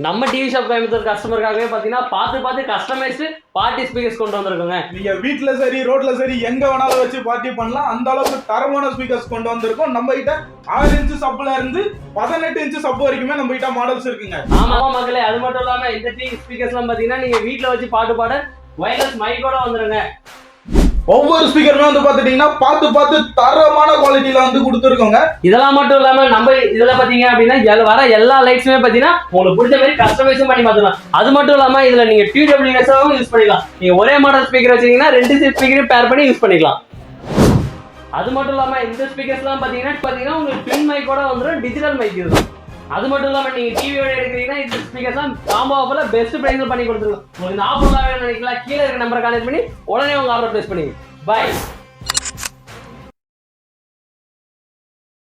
நம்ம TV shop Coimbatore கஸ்டமருக்காகவே பார்த்தீங்கன்னா பார்த்து கஸ்டமைஸ்டு பார்ட்டி ஸ்பீக்கர்ஸ் கொண்டு வந்திருக்கோங்க. நீங்க வீட்டுல சரி ரோட்ல சரி எங்க வேணாலும் வச்சு பார்ட்டி பண்ணலாம். அந்த அளவுக்கு தரமான ஸ்பீக்கர்ஸ் கொண்டு வந்திருக்கோம். நம்ம கிட்ட 6 இன்ச் சப்ல இருந்து 18 இன்ச் சப் வரைக்குமே நம்ம கிட்ட மாடல்ஸ் இருக்குங்க. ஆமா மக்களே, அது மட்டும் இல்லாம இந்த டிவி ஸ்பீக்கர்ஸ்லாம் பார்த்தீங்கன்னா நீங்க வீட்டுல வச்சு பாட்டு பாட வயர்லெஸ் மைக்கோட வந்துருங்க. ஒவ்வொரு ஸ்பீக்கருமே வந்து பாத்துட்டீங்கன்னா பார்த்து தரமான குவாலிட்டியில வந்து கொடுத்துருக்கோங்க. இதெல்லாம் மட்டும் இல்லாம நம்ம இதுல பாத்தீங்க அப்படின்னா வர எல்லா லைட்ஸுமே பாத்தீங்கன்னா உங்களுக்கு பிடிச்ச மாதிரி கஸ்டமைஸும் பண்ணி மாத்தலாம். அது மட்டும் இல்லாம இதுல நீங்க TWS-ஆவும் யூஸ் பண்ணிக்கலாம். நீங்க ஒரே மாடல் ஸ்பீக்கர் வச்சீங்கன்னா 2 ஸ்பீக்கரையும் பேர் பண்ணி யூஸ் பண்ணிக்கலாம். அது மட்டும் இல்லாம இந்த ஸ்பீக்கர்ஸ்லாம் பாத்தீங்கன்னா உங்களுக்கு ட்வின் மைக்கோட வந்துடும், டிஜிட்டல் மைக் இருக்கும். அது மட்டும் இல்லாம நீங்க டிவியோட எடுக்கிறீங்கன்னா இந்த ஸ்பீக்கர்ஸ்லாம் காம்போ ஆஃபர்ல பெஸ்ட் பிரைஸ்ல பண்ணி கொடுத்துருக்கோம். உங்களுக்கு இந்த ஆஃபர்லாம் வேணும்னு நினைக்கலாம், கீழே இருக்க நம்பரை கான்டாக்ட் பண்ணி உடனே உங்க ஆர்டர் பிளேஸ் பண்ணுங்க. பை.